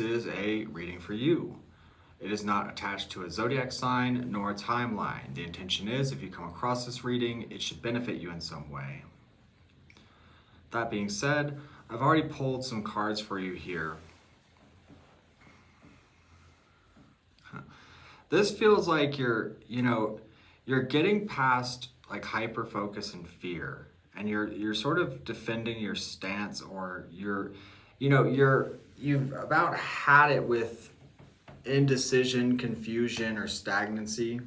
Is a reading for you. It is not attached to a zodiac sign nor a timeline. The intention is, if you come across this reading, it should benefit you in some way. That being said, I've already pulled some cards for you here. This feels like you're getting past like hyper focus and fear, and you're sort of defending your stance, or you've about had it with indecision, confusion, or stagnancy,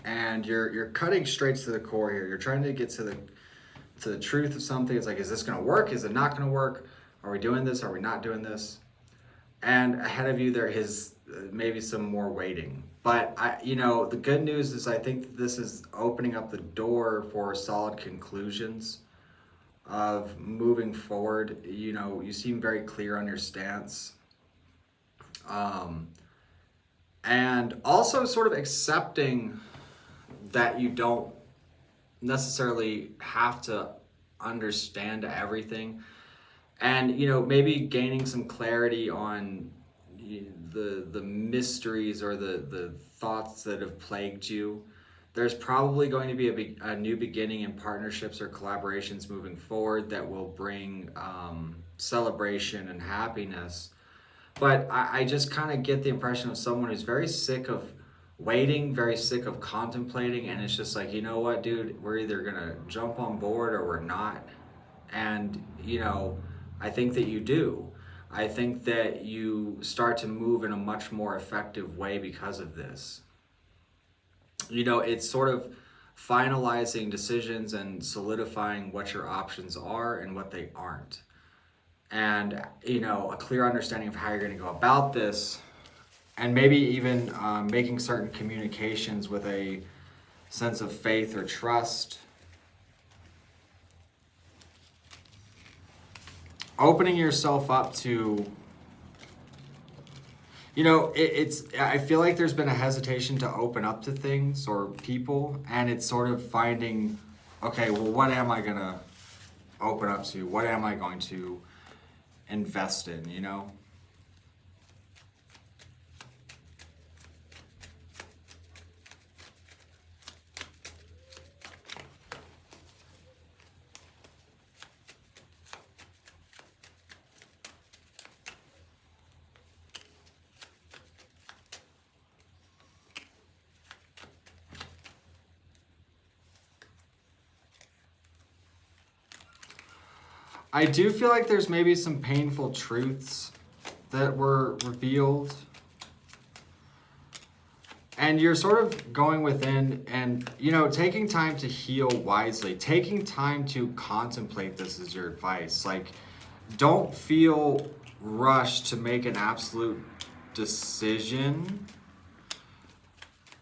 and you're cutting straight to the core here. You're trying to get to the truth of something. It's like, is this going to work? Is it not going to work? Are we doing this? Are we not doing this? And ahead of you, there is maybe some more waiting. But the good news is I think that this is opening up the door for solid conclusions of moving forward. You seem very clear on your stance. And also sort of accepting that you don't necessarily have to understand everything. And, maybe gaining some clarity on the mysteries or the thoughts that have plagued you. There's probably going to be a new beginning in partnerships or collaborations moving forward that will bring celebration and happiness. But I just kind of get the impression of someone who's very sick of waiting, very sick of contemplating, and it's just like, you know what, dude, we're either gonna jump on board or we're not. And, I think that you do. I think that you start to move in a much more effective way because of this. It's sort of finalizing decisions and solidifying what your options are and what they aren't. And, a clear understanding of how you're going to go about this, and maybe even making certain communications with a sense of faith or trust. Opening yourself up to, I feel like there's been a hesitation to open up to things or people, and it's sort of finding, okay, well, what am I going to open up to? What am I going to invest in, I do feel like there's maybe some painful truths that were revealed. And you're sort of going within and, taking time to heal wisely, taking time to contemplate this is your advice. Like, don't feel rushed to make an absolute decision.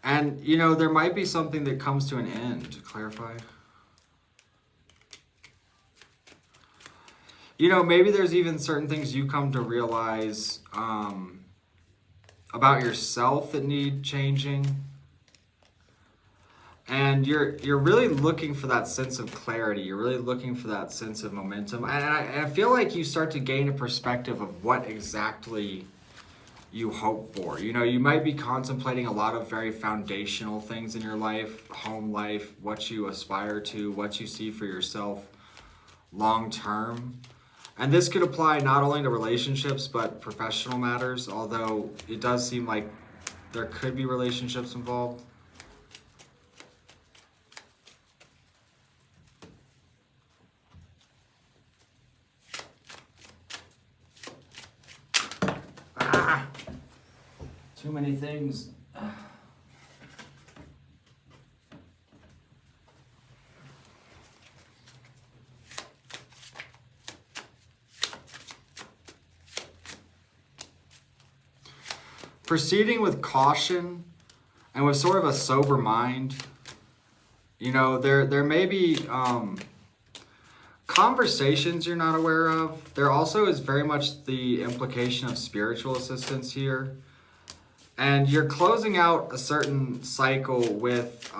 And, there might be something that comes to an end, to clarify. Maybe there's even certain things you come to realize about yourself that need changing. And you're really looking for that sense of clarity. You're really looking for that sense of momentum. And I feel like you start to gain a perspective of what exactly you hope for. You might be contemplating a lot of very foundational things in your life, home life, what you aspire to, what you see for yourself long term. And this could apply not only to relationships, but professional matters, although it does seem like there could be relationships involved. Too many things. Proceeding with caution and with sort of a sober mind. There may be conversations you're not aware of. There also is very much the implication of spiritual assistance here. And you're closing out a certain cycle with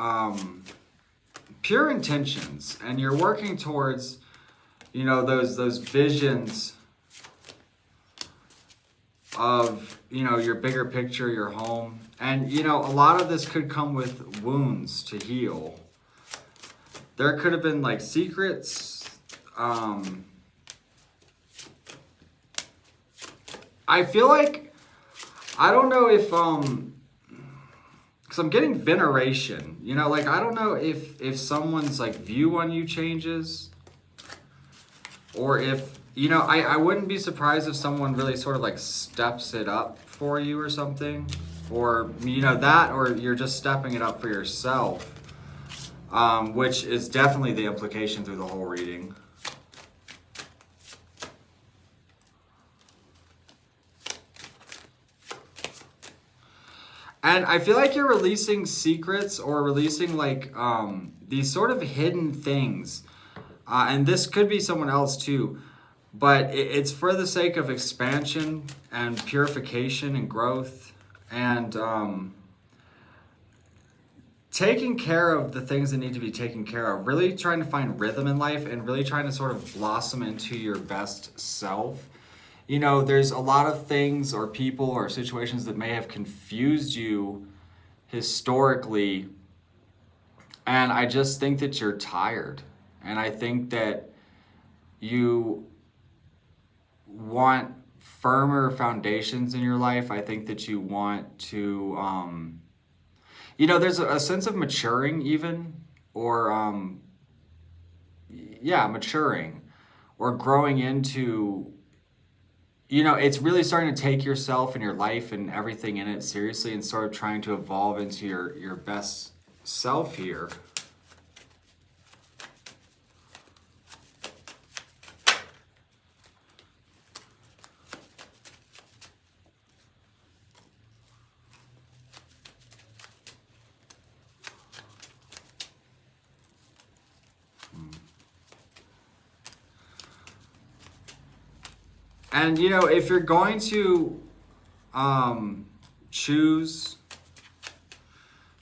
pure intentions, and you're working towards, those visions of, you know, your bigger picture, your home. And, you know, a lot of this could come with wounds to heal. There could have been like secrets. I feel like, I don't know if, because I'm getting veneration, you know, like, I don't know if someone's like view on you changes, or if, you know, I wouldn't be surprised if someone really sort of like steps it up for you or something, or, you know, that, or you're just stepping it up for yourself, which is definitely the implication through the whole reading. And I feel like you're releasing secrets, or releasing like these sort of hidden things. And this could be someone else too. But it's for the sake of expansion and purification and growth. And taking care of the things that need to be taken care of. Really trying to find rhythm in life, and really trying to sort of blossom into your best self. You know, there's a lot of things or people or situations that may have confused you historically. And I just think that you're tired. And I think that you want firmer foundations in your life. I think that you want to, you know, there's a sense of maturing even, or, yeah, maturing, or growing into, you know, it's really starting to take yourself and your life and everything in it seriously, and sort of trying to evolve into your best self here. And, you know, if you're going to choose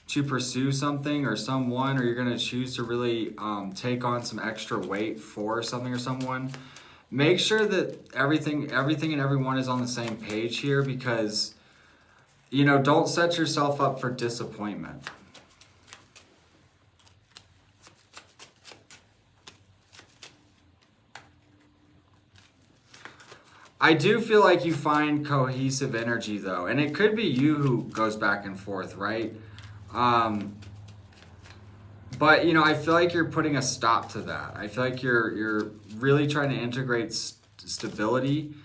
to pursue something or someone, or you're going to choose to really take on some extra weight for something or someone, make sure that everything and everyone is on the same page here, because, you know, don't set yourself up for disappointment. I do feel like you find cohesive energy though, and it could be you who goes back and forth, right? But, you know, I feel like you're putting a stop to that. I feel like you're really trying to integrate stability,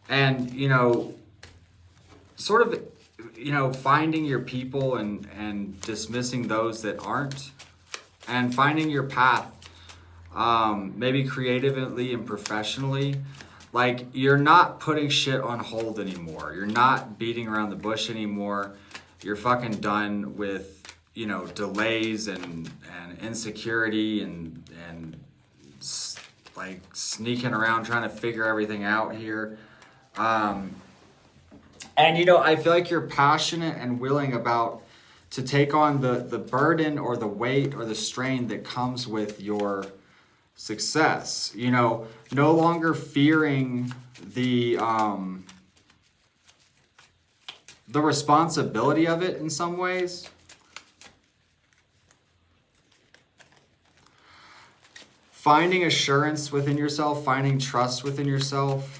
and, you know, sort of, you know, finding your people and dismissing those that aren't, and finding your path, maybe creatively and professionally. Like, you're not putting shit on hold anymore. You're not beating around the bush anymore. You're fucking done with, you know, delays and insecurity and like sneaking around trying to figure everything out here. And, you know, I feel like you're passionate and willing to take on the burden or the weight or the strain that comes with your success. You know, no longer fearing the responsibility of it in some ways. Finding assurance within yourself, finding trust within yourself.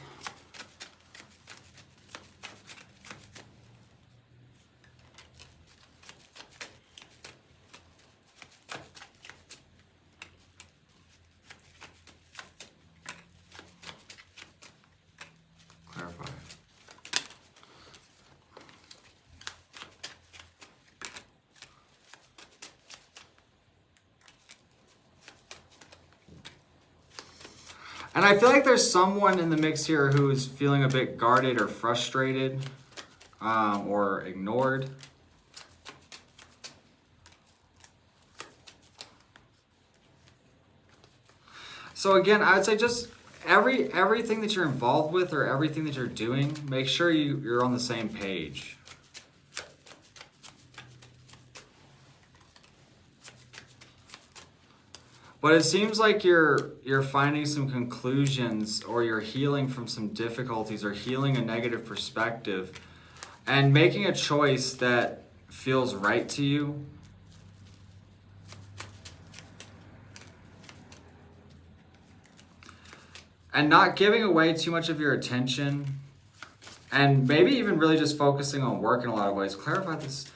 And I feel like there's someone in the mix here who is feeling a bit guarded or frustrated, or ignored. So again, I would say just everything that you're involved with or everything that you're doing, make sure you're on the same page. But it seems like you're finding some conclusions, or you're healing from some difficulties, or healing a negative perspective and making a choice that feels right to you. And not giving away too much of your attention, and maybe even really just focusing on work in a lot of ways. Clarify this.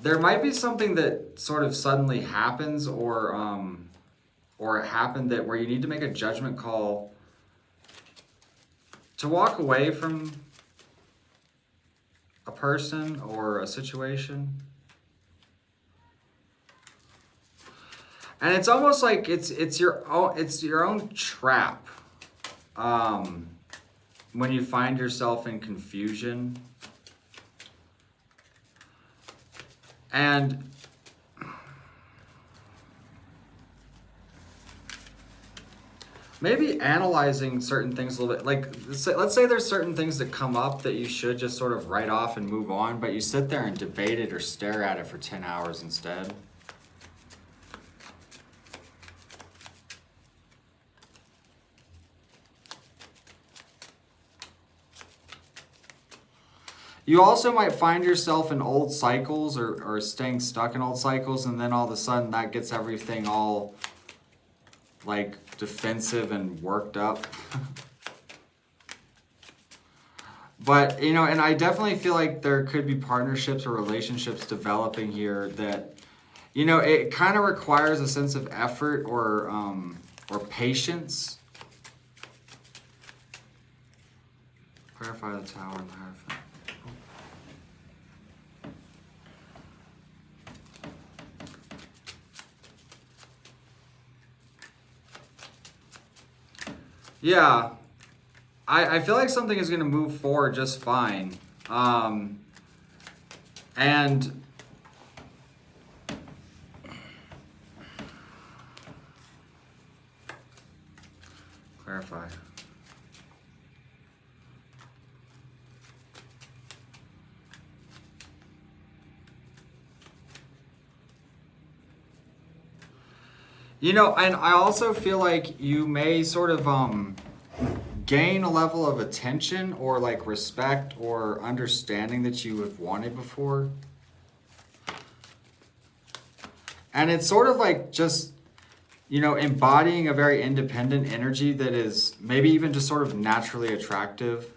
There might be something that sort of suddenly happens, or it happened that where you need to make a judgment call to walk away from a person or a situation. And it's almost like it's your own trap. When you find yourself in confusion. And maybe analyzing certain things a little bit. Like, let's say there's certain things that come up that you should just sort of write off and move on, but you sit there and debate it or stare at it for 10 hours instead. You also might find yourself in old cycles, or staying stuck in old cycles, and then all of a sudden that gets everything all like defensive and worked up. But, you know, and I definitely feel like there could be partnerships or relationships developing here that, you know, it kind of requires a sense of effort or patience. Clarify the Tower and the Hierophant. Yeah, I feel like something is going to move forward just fine. And clarify. You know, and I also feel like you may sort of gain a level of attention or like respect or understanding that you have wanted before. And it's sort of like just, you know, embodying a very independent energy that is maybe even just sort of naturally attractive.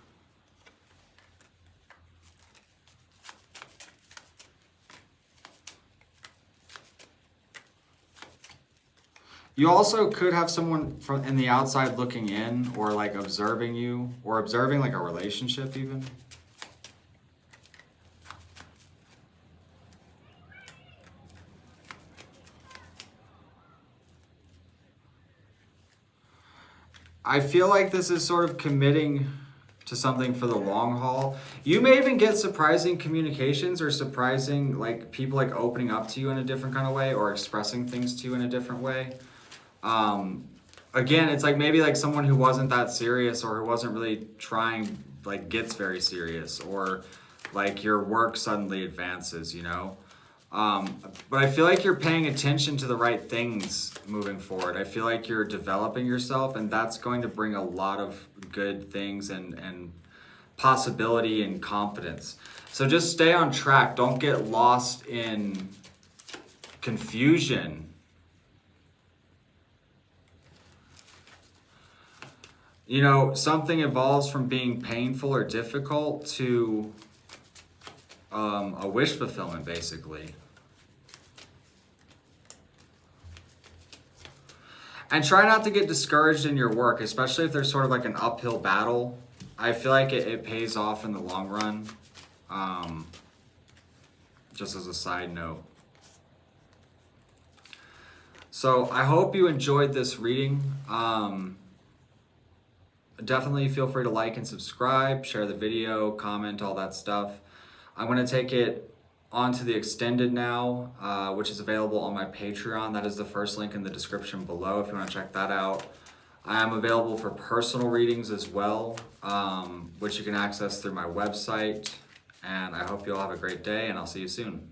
You also could have someone from in the outside looking in, or like observing you, or observing like a relationship even. I feel like this is sort of committing to something for the long haul. You may even get surprising communications, or surprising like people like opening up to you in a different kind of way, or expressing things to you in a different way. Again, it's like maybe like someone who wasn't that serious, or who wasn't really trying, like gets very serious, or like your work suddenly advances, you know? But I feel like you're paying attention to the right things moving forward. I feel like you're developing yourself, and that's going to bring a lot of good things and possibility and confidence. So just stay on track. Don't get lost in confusion. You know, something evolves from being painful or difficult to a wish fulfillment, basically. And try not to get discouraged in your work, especially if there's sort of like an uphill battle. I feel like it pays off in the long run. Just as a side note. So I hope you enjoyed this reading. Definitely feel free to like and subscribe, share the video, comment, all that stuff. I'm going to take it onto the extended now, which is available on my Patreon. That is the first link in the description below if you want to check that out. I am available for personal readings as well, which you can access through my website. And I hope you all have a great day, and I'll see you soon.